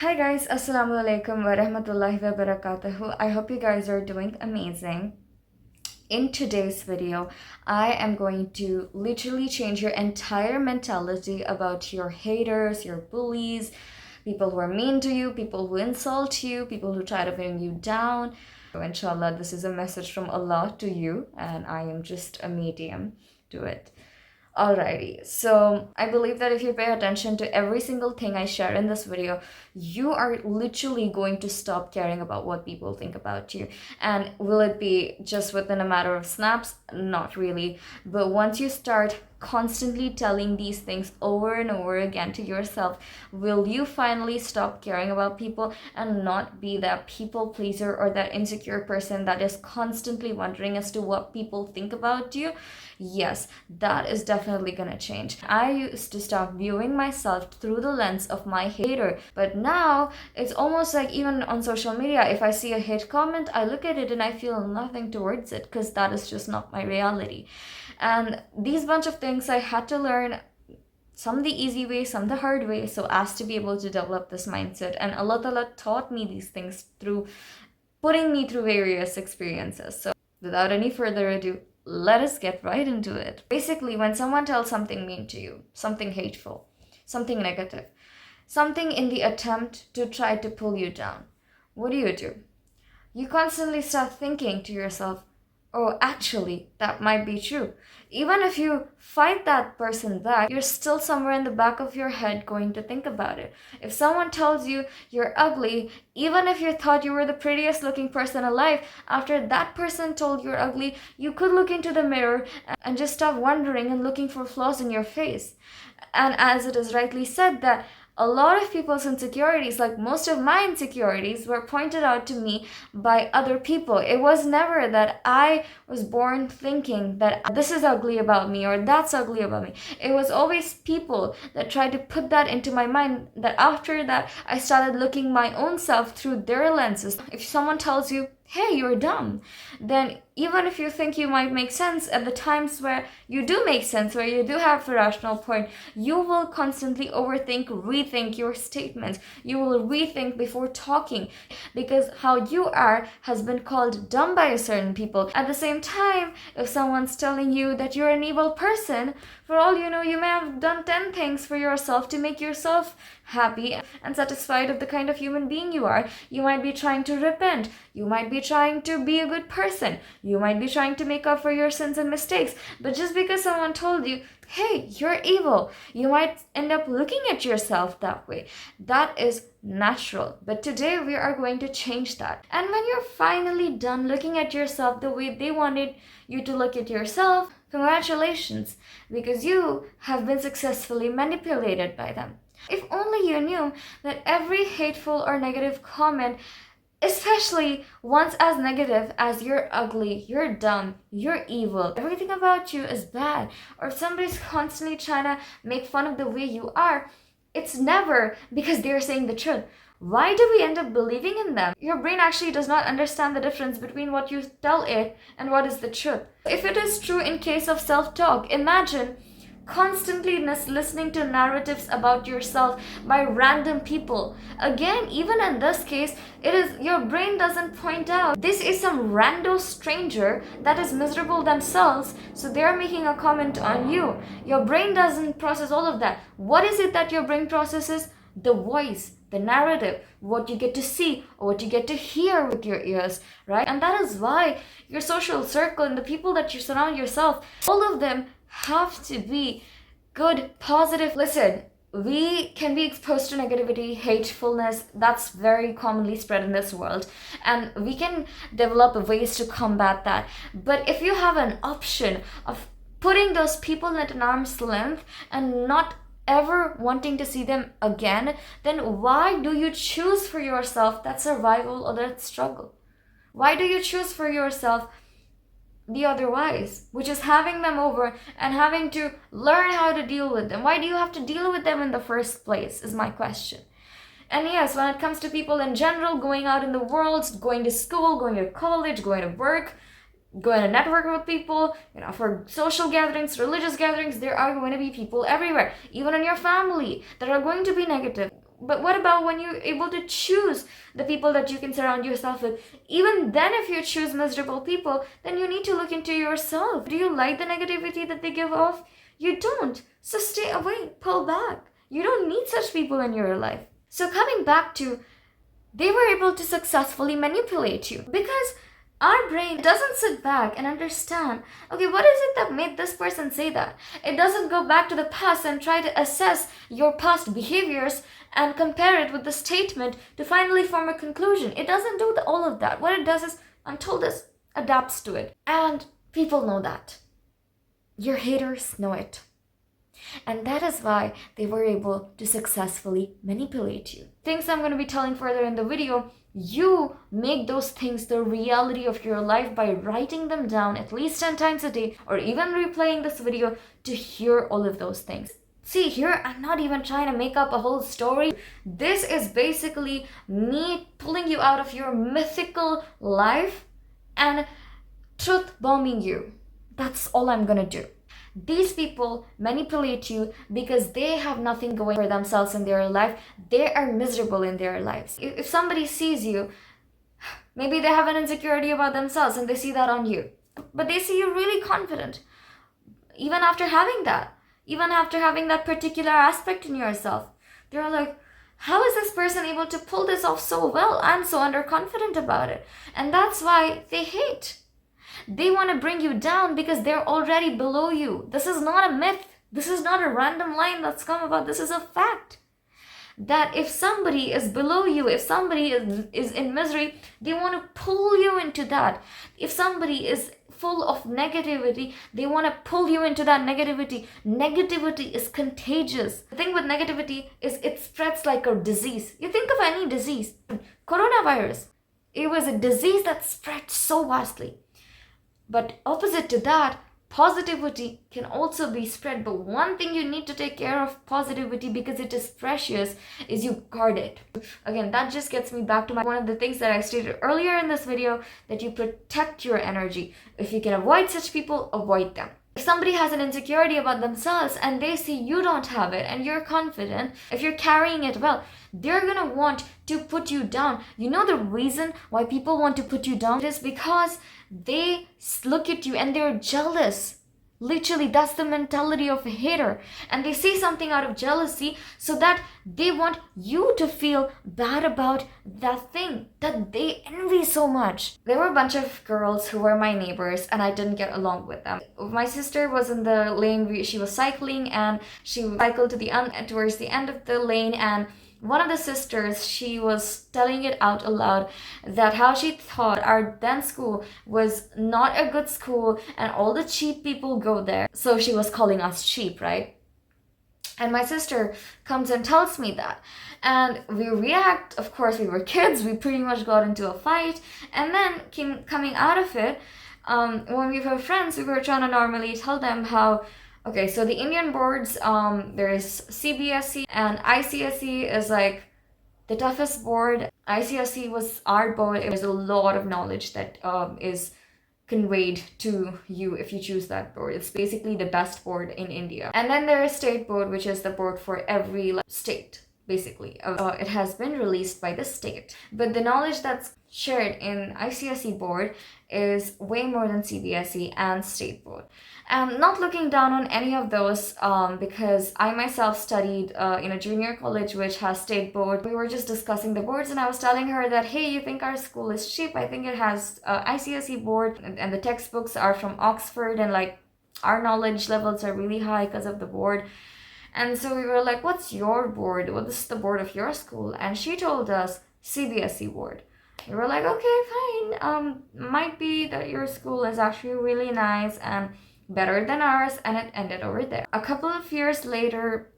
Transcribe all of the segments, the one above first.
Hi guys, Assalamu alaikum wa rahmatullahi wa barakatuhu. I hope you guys are doing amazing. In today's video, I am going to literally change your entire mentality about your haters, your bullies, people who are mean to you, people who insult you, people who try to bring you down. So inshallah, this is a message from Allah to you, and I am just a medium to it. Alrighty, so I believe that if you pay attention to every single thing I share in this video, you are literally going to stop caring about what people think about you. And will it be just within a matter of snaps? Not really. But once you start constantly telling these things over and over again to yourself, will you finally stop caring about people and not be that people pleaser or that insecure person that is constantly wondering as to what people think about you? Yes, that is definitely gonna change. I used to stop viewing myself through the lens of my hater, but now it's almost like even on social media, if I see a hate comment, I look at it and I feel nothing towards it because that is just not my reality. And these bunch of things I had to learn, some the easy way, some the hard way, so as to be able to develop this mindset. And Allah Ta'ala taught me these things through putting me through various experiences. So without any further ado, let us get right into it. Basically, when someone tells something mean to you, something hateful, something negative, something in the attempt to try to pull you down, what do? You constantly start thinking to yourself, oh, actually, that might be true. Even if you fight that person back, you're still somewhere in the back of your head going to think about it. If someone tells you you're ugly, even if you thought you were the prettiest looking person alive, after that person told you're ugly, you could look into the mirror and just stop wondering and looking for flaws in your face. And as it is rightly said that a lot of people's insecurities, like most of my insecurities, were pointed out to me by other people. It was never that I was born thinking that this is ugly about me or that's ugly about me. It was always people that tried to put that into my mind, that after that I started looking my own self through their lenses. If someone tells you, hey, you're dumb, then even if you think you might make sense, at the times where you do make sense, where you do have a rational point, you will constantly overthink, rethink your statements. You will rethink before talking because how you are has been called dumb by a certain people. At the same time, if someone's telling you that you're an evil person, for all you know, you may have done 10 things for yourself to make yourself happy and satisfied of the kind of human being you are. You might be trying to repent. You might be trying to be a good person. You might be trying to make up for your sins and mistakes. But just because someone told you, hey, you're evil, you might end up looking at yourself that way. That is natural. But today we are going to change that. And when you're finally done looking at yourself the way they wanted you to look at yourself, congratulations, because you have been successfully manipulated by them. If only you knew that every hateful or negative comment, especially ones as negative as you're ugly, you're dumb, you're evil, everything about you is bad, or if somebody's constantly trying to make fun of the way you are, it's never because they're saying the truth. Why do we end up believing in them? Your brain actually does not understand the difference between what you tell it and what is the truth. If it is true in case of self-talk, imagine constantly listening to narratives about yourself by random people. Again, even in this case, it is your brain doesn't point out this is some rando stranger that is miserable themselves, so they are making a comment on you. Your brain doesn't process all of that. What is it that your brain processes? The voice, the narrative, what you get to see or what you get to hear with your ears, right? And that is why your social circle and the people that you surround yourself, all of them have to be good, positive. Listen, we can be exposed to negativity, hatefulness, that's very commonly spread in this world, and we can develop ways to combat that. But if you have an option of putting those people at an arm's length and not ever wanting to see them again, then why do you choose for yourself that survival or that struggle? Why do you choose for yourself the otherwise, which is having them over and having to learn how to deal with them? Why do you have to deal with them in the first place, is my question. And yes, when it comes to people in general, going out in the world, going to school, going to college, going to work, going to network with people, for social gatherings, religious gatherings, there are going to be people everywhere, even in your family, that are going to be negative. But what about when you're able to choose the people that you can surround yourself with? Even then, if you choose miserable people, then you need to look into yourself. Do you like the negativity that they give off? You don't. So stay away, pull back. You don't need such people in your life. So coming back to, they were able to successfully manipulate you because our brain doesn't sit back and understand, okay, what is it that made this person say that? It doesn't go back to the past and try to assess your past behaviors and compare it with the statement to finally form a conclusion. It doesn't do all of that. What it does is, until this adapts to it. And people know that. Your haters know it. And that is why they were able to successfully manipulate you. Things I'm going to be telling further in the video, you make those things the reality of your life by writing them down at least 10 times a day, or even replaying this video to hear all of those things. See, here I'm not even trying to make up a whole story. This is basically me pulling you out of your mythical life and truth bombing you. That's all I'm gonna do. These people manipulate you because they have nothing going for themselves in their life. They are miserable in their lives. If somebody sees you, maybe they have an insecurity about themselves and they see that on you. But they see you really confident. Even after having that particular aspect in yourself, they're like, how is this person able to pull this off so well? I'm so underconfident about it. And that's why they hate. They want to bring you down because they're already below you. This is not a myth. This is not a random line that's come about. This is a fact. That if somebody is below you, if somebody is in misery, they want to pull you into that. If somebody is full of negativity, they want to pull you into that negativity. Negativity is contagious. The thing with negativity is it spreads like a disease. You think of any disease. Coronavirus. It was a disease that spread so vastly. But opposite to that, positivity can also be spread. But one thing you need to take care of positivity, because it is precious, is you guard it. Again, that just gets me back to one of the things that I stated earlier in this video, that you protect your energy. If you can avoid such people, avoid them. If somebody has an insecurity about themselves and they see you don't have it and you're confident, if you're carrying it well, they're gonna want to put you down. You know the reason why people want to put you down? It is because they look at you and they're jealous. Literally, that's the mentality of a hater. And they say something out of jealousy so that they want you to feel bad about that thing that they envy so much. There were a bunch of girls who were my neighbors and I didn't get along with them. My sister was in the lane, she was cycling, and she cycled towards the end of the lane, and one of the sisters, she was telling it out aloud that how she thought our then school was not a good school and all the cheap people go there. So she was calling us cheap, right? And my sister comes and tells me that. And we react, of course, we were kids, we pretty much got into a fight. And then coming out of it, when we were friends, we were trying to normally tell them how, okay, so the Indian boards, there's CBSE and ICSE is like the toughest board. ICSE was our board. There's a lot of knowledge that is conveyed to you if you choose that board. It's basically the best board in India. And then there is state board, which is the board for every state, basically. It has been released by the state. But the knowledge that's shared in ICSE board is way more than CBSE and state board. And not looking down on any of those, because I myself studied in a junior college which has state board. We were just discussing the boards and I was telling her that, hey, you think our school is cheap? I think it has ICSE board and the textbooks are from Oxford, and like our knowledge levels are really high because of the board. And so we were like, what's your board? What is the board of your school? And she told us CBSE board. We were like, okay, fine. Might be that your school is actually really nice and better than ours, and it ended over there. A couple of years later,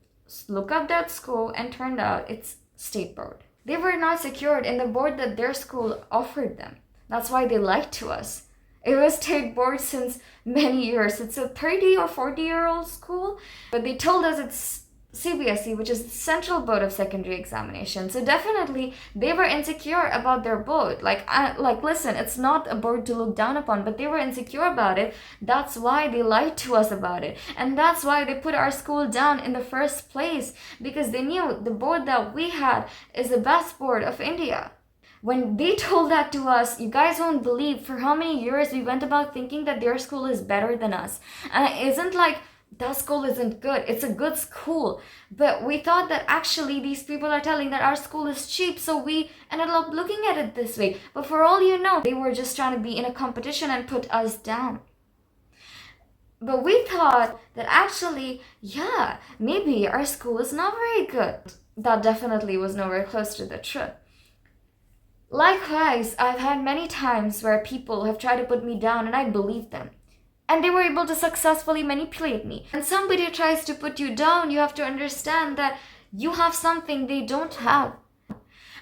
look up that school and turned out it's state board. They were not secured in the board that their school offered them. That's why they lied to us. It was state board since many years. It's a 30 or 40-year-old school, but they told us it's CBSE, which is the Central Board of Secondary Examination. So definitely they were insecure about their board. Listen, it's not a board to look down upon, but they were insecure about it. That's why they lied to us about it. And that's why they put our school down in the first place, because they knew the board that we had is the best board of India. When they told that to us, you guys won't believe for how many years we went about thinking that their school is better than us. And it isn't like that school isn't good. It's a good school. But we thought that actually these people are telling that our school is cheap, so we ended up looking at it this way. But for all you know, they were just trying to be in a competition and put us down. But we thought that actually, yeah, maybe our school is not very good. That definitely was nowhere close to the truth. Likewise, I've had many times where people have tried to put me down and I believed them. And they were able to successfully manipulate me. When somebody tries to put you down, you have to understand that you have something they don't have.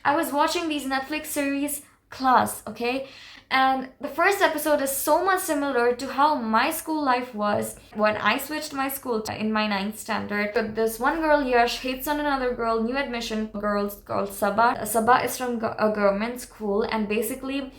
I was watching these Netflix series, Class, okay? And the first episode is so much similar to how my school life was when I switched my school in my 9th standard. But this one girl, Yash, hates on another girl, new admission girl called Sabah. Sabah is from a government school, and basically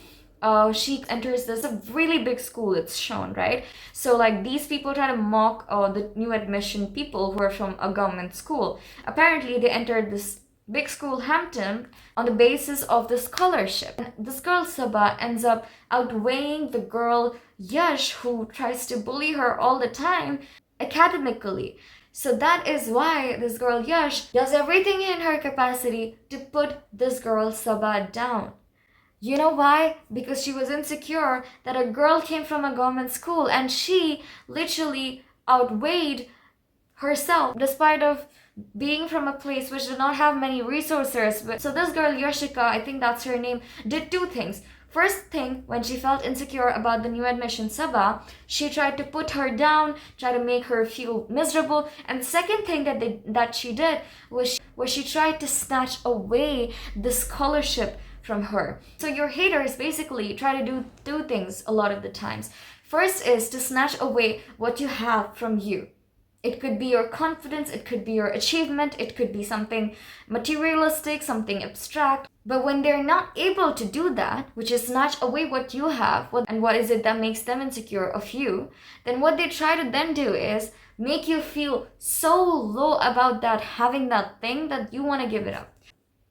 she enters this a really big school, it's shown, right? So like these people try to mock the new admission people who are from a government school. Apparently they entered this big school, Hampton, on the basis of the scholarship. And this girl Sabah ends up outweighing the girl Yash, who tries to bully her all the time academically. So that is why this girl Yash does everything in her capacity to put this girl Sabah down. You know why? Because she was insecure that a girl came from a government school and she literally outweighed herself despite of being from a place which did not have many resources. So this girl Yashika, I think that's her name, did two things. First thing, when she felt insecure about the new admission Sabah, she tried to put her down, try to make her feel miserable. And the second thing that she did was she tried to snatch away the scholarship from her. So your haters basically try to do two things a lot of the times. First is to snatch away what you have from you. It could be your confidence, it could be your achievement, it could be something materialistic, something abstract. But when they're not able to do that, which is snatch away what you have, and what is it that makes them insecure of you, then what they try to then do is make you feel so low about that, having that thing, that you want to give it up.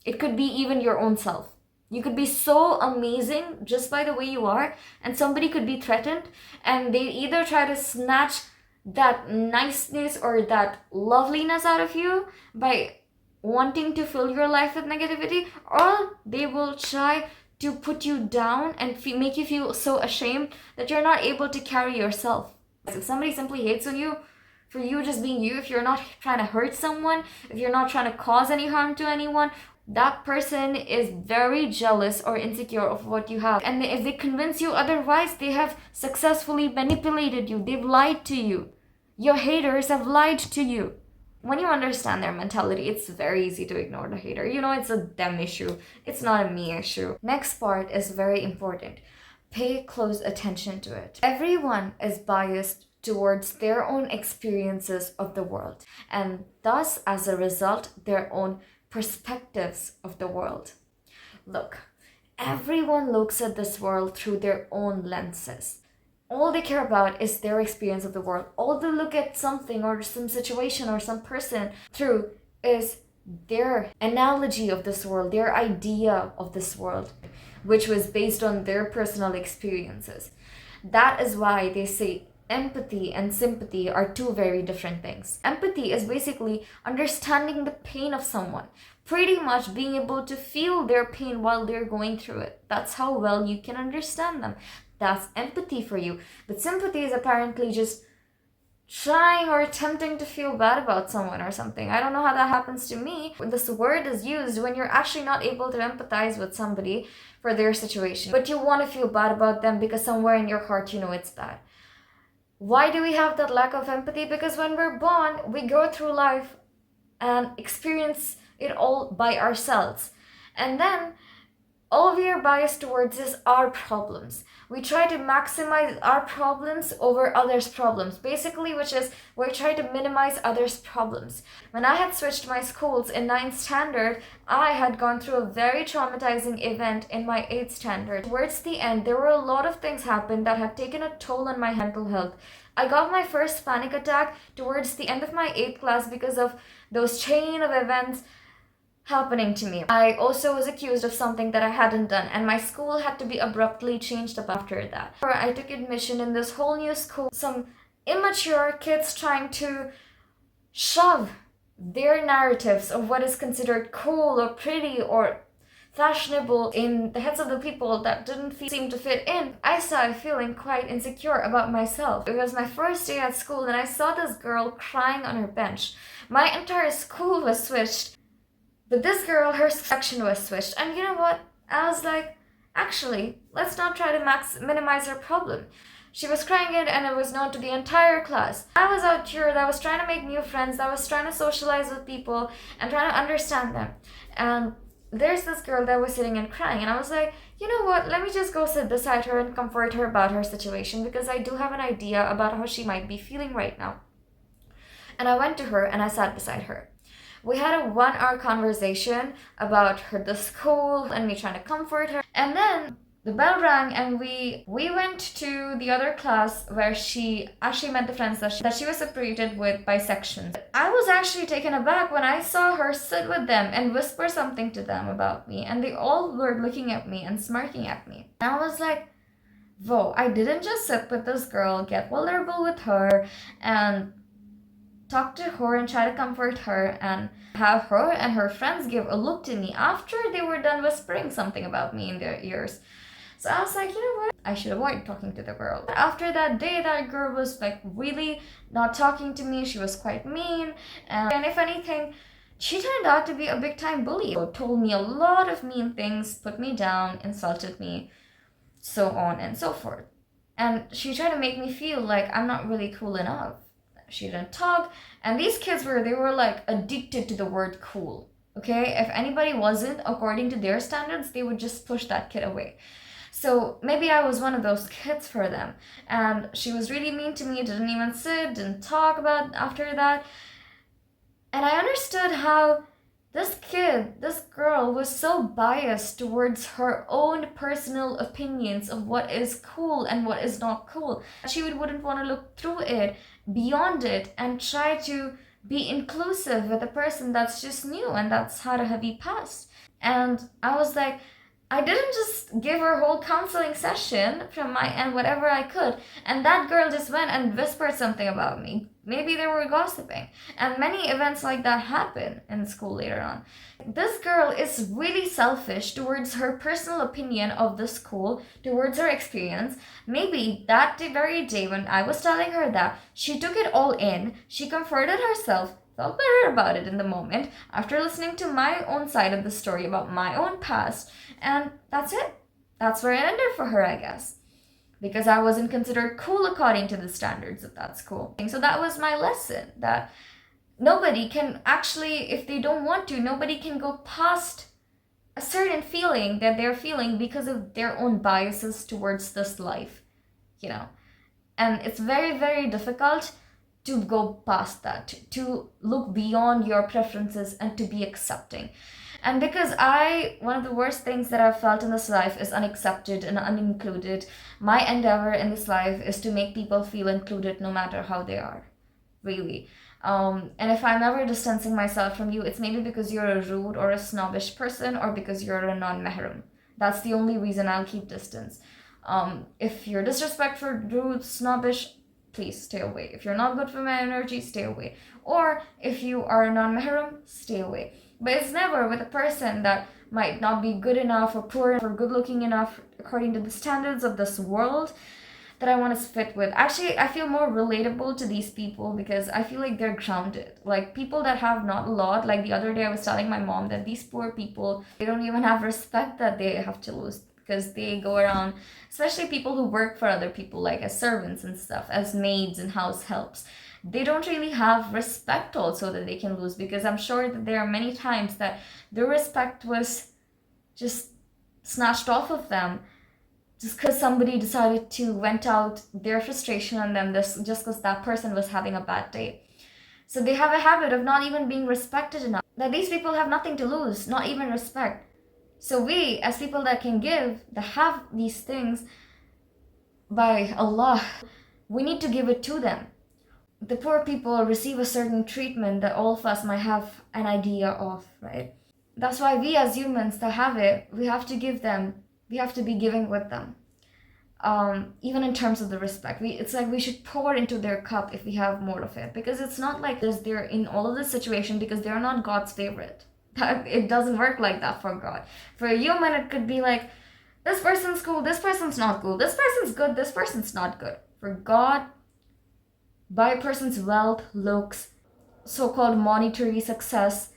It could be even your own self. You could be so amazing just by the way you are, and somebody could be threatened, and they either try to snatch that niceness or that loveliness out of you by wanting to fill your life with negativity, or they will try to put you down and make you feel so ashamed that you're not able to carry yourself. If somebody simply hates on you for you just being you, if you're not trying to hurt someone, if you're not trying to cause any harm to anyone, that person is very jealous or insecure of what you have. And if they convince you otherwise, they have successfully manipulated you. They've lied to you. Your haters have lied to you. When you understand their mentality, it's very easy to ignore the hater. You know, it's a them issue. It's not a me issue. Next part is very important. Pay close attention to it. Everyone is biased towards their own experiences of the world, and thus, as a result, their own perspectives of the world. Look, everyone looks at this world through their own lenses. All they care about is their experience of the world. All they look at something or some situation or some person through is their analogy of this world, their idea of this world, which was based on their personal experiences. That is why they say empathy and sympathy are two very different things. Empathy is basically understanding the pain of someone, pretty much being able to feel their pain while they're going through it. That's how well you can understand them. That's empathy for you. But sympathy is apparently just trying or attempting to feel bad about someone or something. I don't know how that happens to me. This word is used when you're actually not able to empathize with somebody for their situation, but you want to feel bad about them because somewhere in your heart you know it's bad. Why do we have that lack of empathy? Because when we're born, we go through life and experience it all by ourselves. And then all we are biased towards is our problems. We try to maximize our problems over others' problems, basically, which is we try to minimize others' problems. When I had switched my schools in 9th standard, I had gone through a very traumatizing event in my 8th standard. Towards the end, there were a lot of things happened that had taken a toll on my mental health. I got my first panic attack towards the end of my 8th class because of those chain of events happening to me. I also was accused of something that I hadn't done, and my school had to be abruptly changed up after that. I took admission in this whole new school, some immature kids trying to shove their narratives of what is considered cool or pretty or fashionable in the heads of the people that didn't seem to fit in. I started feeling quite insecure about myself. It was my first day at school and I saw this girl crying on her bench. My entire school was switched, but this girl, her section was switched. And you know what? I was like, actually, let's not try to minimize her problem. She was crying it and it was known to the entire class. I was out here, I was trying to make new friends, I was trying to socialize with people and trying to understand them. And there's this girl that was sitting and crying, and I was like, you know what, let me just go sit beside her and comfort her about her situation, because I do have an idea about how she might be feeling right now. And I went to her and I sat beside her. We had a 1-hour conversation about the school and me trying to comfort her. And then the bell rang and we went to the other class where she actually met the friends that she was separated with by sections. I was actually taken aback when I saw her sit with them and whisper something to them about me, and they all were looking at me and smirking at me. And I was like, whoa, I didn't just sit with this girl, get vulnerable with her, and talk to her and try to comfort her and have her and her friends give a look to me after they were done whispering something about me in their ears. So I was like, you know what? I should avoid talking to the girl. After that day, that girl was like really not talking to me. She was quite mean. And if anything, she turned out to be a big time bully. Told me a lot of mean things, put me down, insulted me, so on and so forth. And she tried to make me feel like I'm not really cool enough. She didn't talk. And these kids they were like addicted to the word cool. Okay? If anybody wasn't according to their standards, they would just push that kid away. So maybe I was one of those kids for them. And she was really mean to me, didn't even sit, didn't talk about after that. And I understood how this girl was so biased towards her own personal opinions of what is cool and what is not cool. She wouldn't want to look through it, beyond it, and try to be inclusive with a person that's just new and that's had a heavy past. And I was like, I didn't just give her a whole counseling session from my end, whatever I could, and that girl just went and whispered something about me. Maybe they were gossiping. And many events like that happen in school later on. This girl is really selfish towards her personal opinion of the school, towards her experience. Maybe that very day when I was telling her that, she took it all in, she comforted herself, felt better about it in the moment after listening to my own side of the story about my own past, and that's it. That's where it ended for her, I guess, because I wasn't considered cool according to the standards of that school. So that was my lesson, that nobody can actually, if they don't want to, nobody can go past a certain feeling that they're feeling because of their own biases towards this life, and it's very, very difficult to go past that, to look beyond your preferences and to be accepting. And because one of the worst things that I've felt in this life is unaccepted and unincluded, my endeavor in this life is to make people feel included no matter how they are, really. And if I'm ever distancing myself from you, it's maybe because you're a rude or a snobbish person, or because you're a non-mahram. That's the only reason I'll keep distance. If you're disrespectful, rude, snobbish, please stay away. If you're not good for my energy, stay away. Or if you are a non-mahram, stay away. But it's never with a person that might not be good enough or poor or good looking enough according to the standards of this world that I want to fit with. Actually, I feel more relatable to these people because I feel like they're grounded. Like people that have not a lot. Like the other day I was telling my mom that these poor people, they don't even have respect that they have to lose, because they go around, especially people who work for other people, like as servants and stuff, as maids and house helps. They don't really have respect also that they can lose, because I'm sure that there are many times that their respect was just snatched off of them just because somebody decided to vent out their frustration on them just because that person was having a bad day. So they have a habit of not even being respected enough. That these people have nothing to lose, not even respect. So we, as people that can give, that have these things by Allah, we need to give it to them. The poor people receive a certain treatment that all of us might have an idea of, right? That's why we as humans that have it, we have to give them, we have to be giving with them. Even in terms of the respect, it's like we should pour into their cup if we have more of it, because it's not like they're in all of this situation because they're not God's favorite. It doesn't work like that for God. For a human, it could be like, this person's cool, this person's not cool, this person's good, this person's not good. For God, by a person's wealth, looks, so-called monetary success,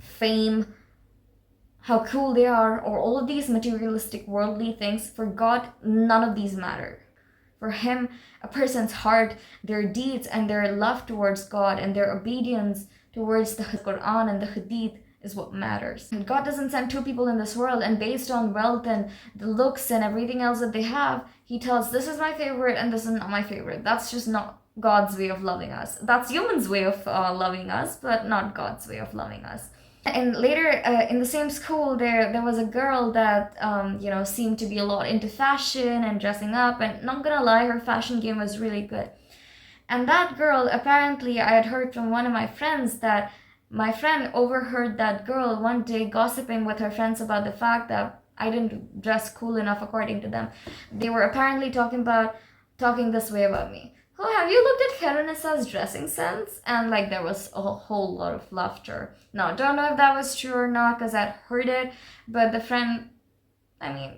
fame, how cool they are, or all of these materialistic worldly things, for God, none of these matter. For Him, a person's heart, their deeds, and their love towards God, and their obedience towards the Quran and the Hadith is what matters. And God doesn't send two people in this world, and based on wealth and the looks and everything else that they have, He tells, this is my favorite and this is not my favorite. That's just not God's way of loving us. That's humans' way of loving us, but not God's way of loving us. And later in the same school, there was a girl that seemed to be a lot into fashion and dressing up, and not gonna lie, her fashion game was really good. And that girl, apparently, I had heard from one of my friends that my friend overheard that girl one day gossiping with her friends about the fact that I didn't dress cool enough according to them. They were apparently talking this way about me. Oh, have you looked at Khairunissa's dressing sense? And like there was a whole lot of laughter. Now, don't know if that was true or not because I'd heard it, but the friend,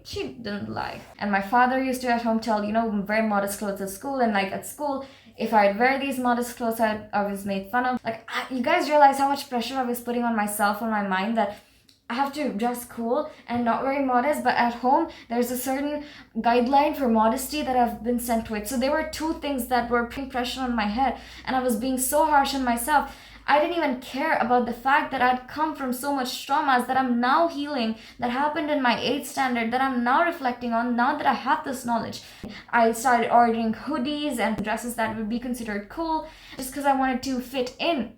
she didn't lie. And my father used to at home tell, wear modest clothes at school, and like at school, if I'd wear these modest clothes, I was made fun of. Like, you guys realize how much pressure I was putting on myself, on my mind, that I have to dress cool and not very modest, but at home, there's a certain guideline for modesty that I've been sent with. So there were two things that were putting pressure on my head, and I was being so harsh on myself. I didn't even care about the fact that I'd come from so much traumas that I'm now healing, that happened in my 8th standard, that I'm now reflecting on now that I have this knowledge. I started ordering hoodies and dresses that would be considered cool just because I wanted to fit in.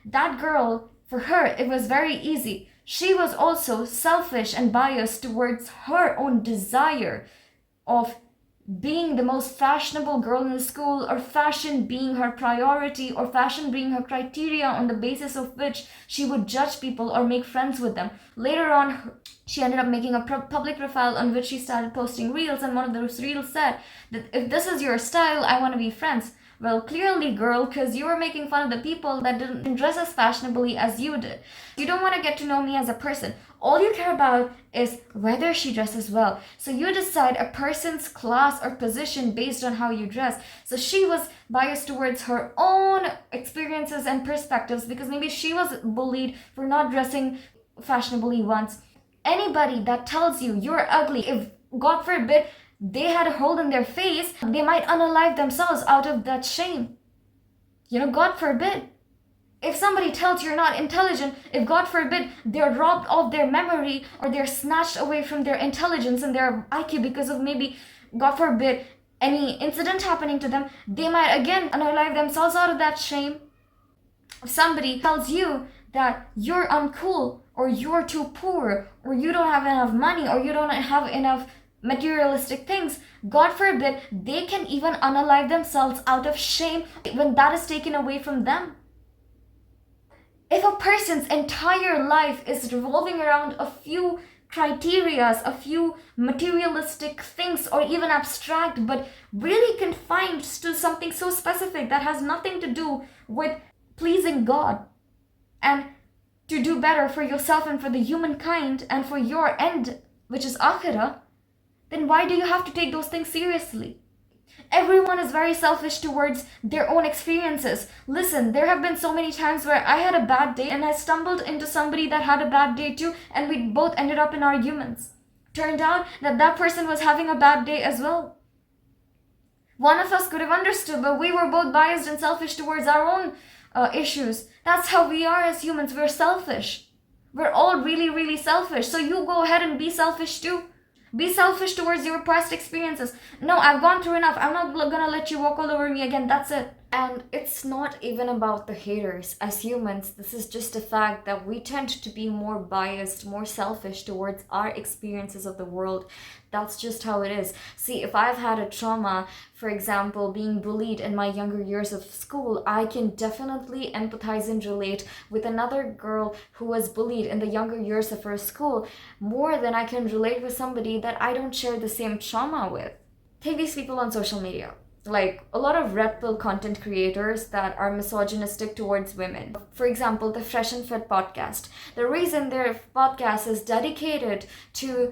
That girl, for her, it was very easy. She was also selfish and biased towards her own desire of being the most fashionable girl in the school, or fashion being her priority, or fashion being her criteria on the basis of which she would judge people or make friends with them. Later on, she ended up making a public profile on which she started posting reels, and one of those reels said that if this is your style, I want to be friends. Well, clearly, girl, because you were making fun of the people that didn't dress as fashionably as you did. You don't want to get to know me as a person. All you care about is whether she dresses well. So you decide a person's class or position based on how you dress. So she was biased towards her own experiences and perspectives because maybe she was bullied for not dressing fashionably once. Anybody that tells you you're ugly, if God forbid, they had a hole in their face, they might unalive themselves out of that shame. God forbid. If somebody tells you're not intelligent, if God forbid they're robbed of their memory or they're snatched away from their intelligence and their IQ because of maybe, God forbid, any incident happening to them, they might again unalive themselves out of that shame. If somebody tells you that you're uncool or you're too poor or you don't have enough money or you don't have enough materialistic things, God forbid, they can even unalive themselves out of shame when that is taken away from them. If a person's entire life is revolving around a few criterias, a few materialistic things, or even abstract, but really confined to something so specific that has nothing to do with pleasing God and to do better for yourself and for the humankind and for your end, which is akhirah, then why do you have to take those things seriously? Everyone is very selfish towards their own experiences. Listen, there have been so many times where I had a bad day and I stumbled into somebody that had a bad day too, and we both ended up in arguments. Turned out that that person was having a bad day as well. One of us could have understood, but we were both biased and selfish towards our own issues. That's how we are as humans. We're selfish. We're all really, really selfish. So you go ahead and be selfish too. Be selfish towards your past experiences. No, I've gone through enough. I'm not gonna let you walk all over me again. That's it. And it's not even about the haters. As humans, this is just a fact that we tend to be more biased, more selfish towards our experiences of the world. That's just how it is. See, if I've had a trauma, for example, being bullied in my younger years of school, I can definitely empathize and relate with another girl who was bullied in the younger years of her school more than I can relate with somebody that I don't share the same trauma with. Take these people on social media. Like a lot of red pill content creators that are misogynistic towards women. For example, the Fresh and Fit podcast. The reason their podcast is dedicated to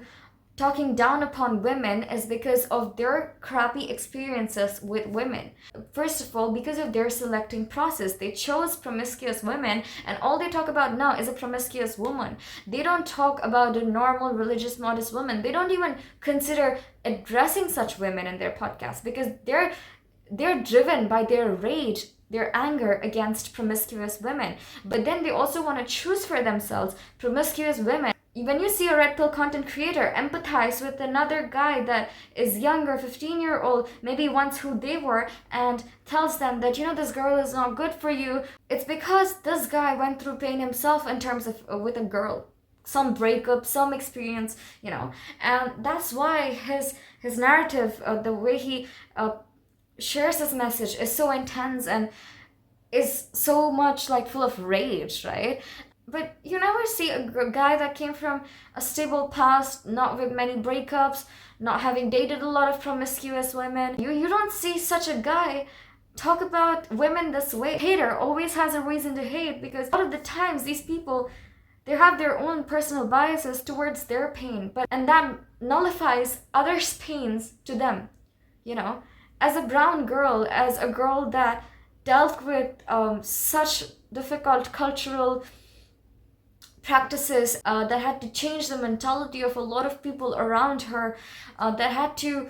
talking down upon women is because of their crappy experiences with women. First of all, because of their selecting process. They chose promiscuous women, and all they talk about now is a promiscuous woman. They don't talk about a normal, religious, modest woman. They don't even consider addressing such women in their podcast because they're driven by their rage, their anger against promiscuous women. But then they also want to choose for themselves promiscuous women. When you see a red pill content creator empathize with another guy that is younger, 15-year-old, maybe once who they were, and tells them that, this girl is not good for you, it's because this guy went through pain himself in terms of with a girl. Some breakup, some experience, and that's why his narrative, the way he shares his message is so intense and is so much like full of rage, right? But you never see a guy that came from a stable past, not with many breakups, not having dated a lot of promiscuous women. You don't see such a guy talk about women this way. Hater always has a reason to hate because a lot of the times these people, they have their own personal biases towards their pain, and that nullifies others' pains to them. As a brown girl, as a girl that dealt with such difficult cultural practices that had to change the mentality of a lot of people around her, that had to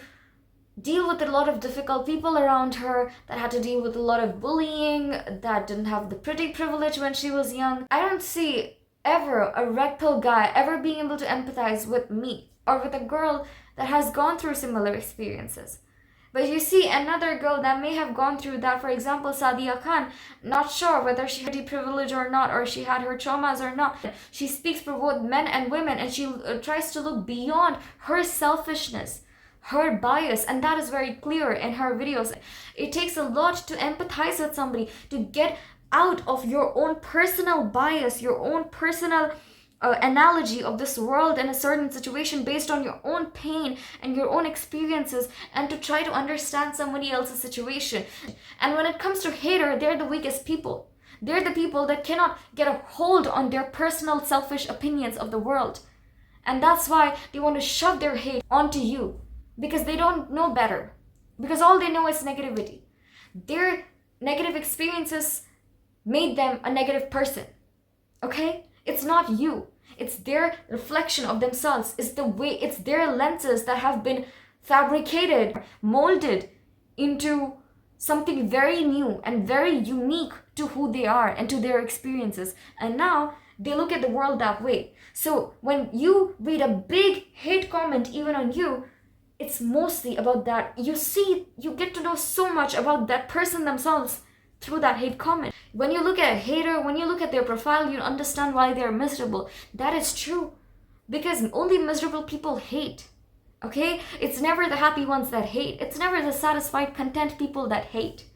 deal with a lot of difficult people around her, that had to deal with a lot of bullying, that didn't have the pretty privilege when she was young. I don't see ever a red pill guy ever being able to empathize with me or with a girl that has gone through similar experiences. But you see another girl that may have gone through that, for example, Sadia Khan, not sure whether she had the privilege or not, or she had her traumas or not. She speaks for both men and women, and she tries to look beyond her selfishness, her bias, and that is very clear in her videos. It takes a lot to empathize with somebody, to get out of your own personal bias, your own personal analogy of this world in a certain situation based on your own pain and your own experiences, and to try to understand somebody else's situation. And when it comes to hater, they're the weakest people. They're the people that cannot get a hold on their personal selfish opinions of the world. And that's why they want to shove their hate onto you, because they don't know better, because all they know is negativity. Their negative experiences made them a negative person. Okay? It's not you. It's their reflection of themselves. It's their lenses that have been fabricated, molded into something very new and very unique to who they are and to their experiences. And now they look at the world that way. So when you read a big hate comment even on you, it's mostly about that. You get to know so much about that person themselves through that hate comment. When you look at a hater, when you look at their profile, you understand why they're miserable. That is true, because only miserable people hate. Okay? It's never the happy ones that hate. It's never the satisfied, content people that hate.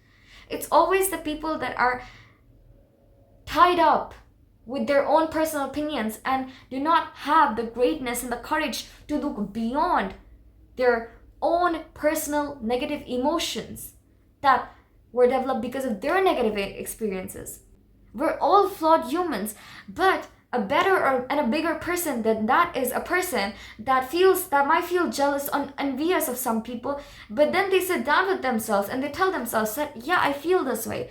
It's always the people that are tied up with their own personal opinions and do not have the greatness and the courage to look beyond their own personal negative emotions that were developed because of their negative experiences. We're all flawed humans, but a better and a bigger person than that is a person that might feel jealous or envious of some people, but then they sit down with themselves and they tell themselves that, yeah, I feel this way.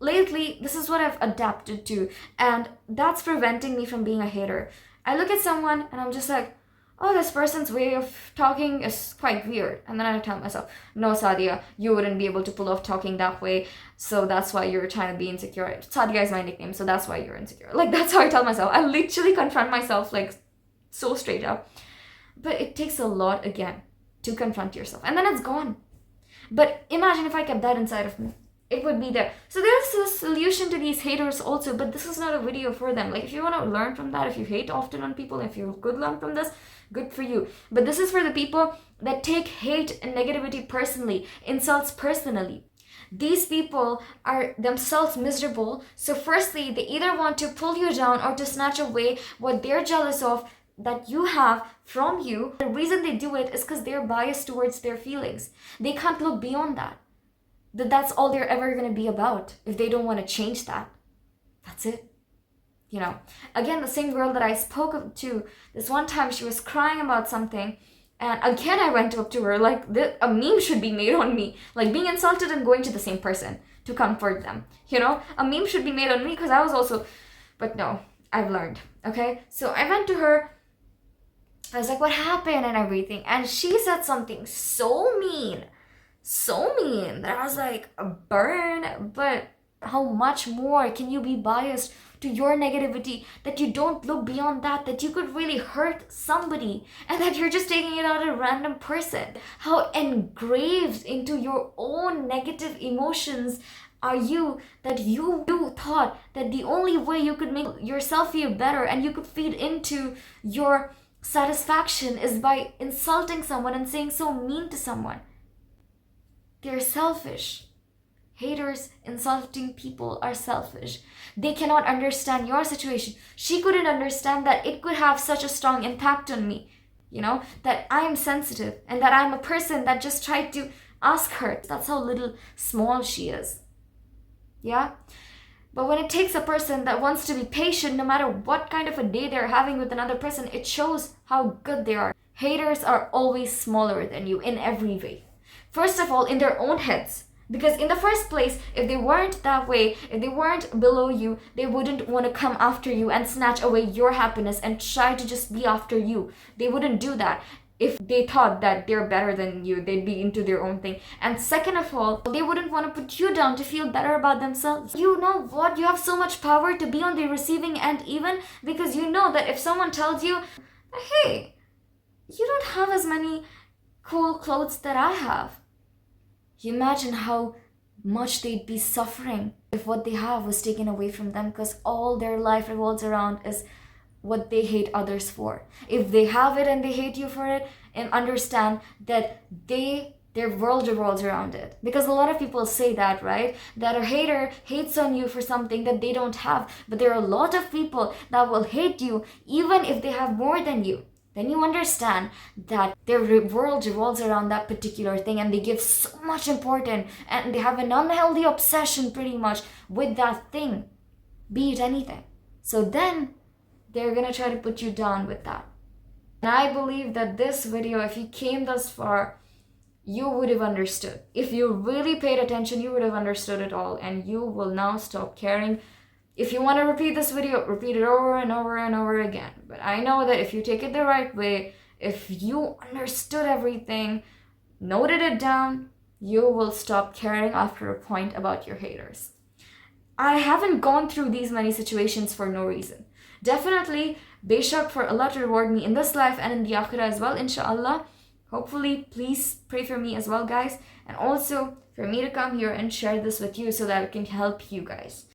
Lately, this is what I've adapted to, and that's preventing me from being a hater. I look at someone and I'm just like, oh, this person's way of talking is quite weird. And then I tell myself, no, Sadia, you wouldn't be able to pull off talking that way. So that's why you're trying to be insecure. Sadia is my nickname, so that's why you're insecure. Like, that's how I tell myself. I literally confront myself, like, so straight up. But it takes a lot, again, to confront yourself. And then it's gone. But imagine if I kept that inside of me. It would be there. So there's a solution to these haters also, but this is not a video for them. Like, if you want to learn from that, if you hate often on people, if you could learn from this, good for you. But this is for the people that take hate and negativity personally, insults personally. These people are themselves miserable. So firstly, they either want to pull you down or to snatch away what they're jealous of that you have from you. The reason they do it is because they're biased towards their feelings. They can't look beyond that. That's all they're ever going to be about. If they don't want to change that, that's it. You know, again, the same girl that I spoke to, this one time she was crying about something, and again I went up to her like a meme should be made on me, like being insulted and going to the same person to comfort them. You know, a meme should be made on me because I was also, but no, I've learned. Okay, so I went to her. I was like, what happened and everything, and she said something so mean that I was like, a burn. But how much more can you be biased to your negativity that you don't look beyond that you could really hurt somebody, and that you're just taking it out on a random person? How engraved into your own negative emotions are you that you thought that the only way you could make yourself feel better and you could feed into your satisfaction is by insulting someone and saying so mean to someone? They're selfish. Haters, insulting people are selfish. They cannot understand your situation. She couldn't understand that it could have such a strong impact on me. You know, that I am sensitive and that I'm a person that just tried to ask her. That's how little small she is. Yeah? But when it takes a person that wants to be patient no matter what kind of a day they're having with another person, it shows how good they are. Haters are always smaller than you in every way. First of all, in their own heads. Because in the first place, if they weren't that way, if they weren't below you, they wouldn't want to come after you and snatch away your happiness and try to just be after you. They wouldn't do that. If they thought that they're better than you, they'd be into their own thing. And second of all, they wouldn't want to put you down to feel better about themselves. You know what? You have so much power to be on the receiving end, even because you know that if someone tells you, hey, you don't have as many cool clothes that I have, you imagine how much they'd be suffering if what they have was taken away from them, because all their life revolves around is what they hate others for. If they have it and they hate you for it, and understand that their world revolves around it. Because a lot of people say that, right? That a hater hates on you for something that they don't have. But there are a lot of people that will hate you even if they have more than you. Then you understand that their world revolves around that particular thing, and they give so much importance, and they have an unhealthy obsession pretty much with that thing, be it anything. So then they're gonna try to put you down with that. And I believe that this video, if you came thus far, you would have understood. If you really paid attention, you would have understood it all, and you will now stop caring. If you want to repeat this video, repeat it over and over and over again. But I know that if you take it the right way, if you understood everything, noted it down, you will stop caring after a point about your haters. I haven't gone through these many situations for no reason. Definitely, Beshak, for Allah to reward me in this life and in the akhirah as well, inshallah. Hopefully, please pray for me as well, guys. And also for me to come here and share this with you so that it can help you guys.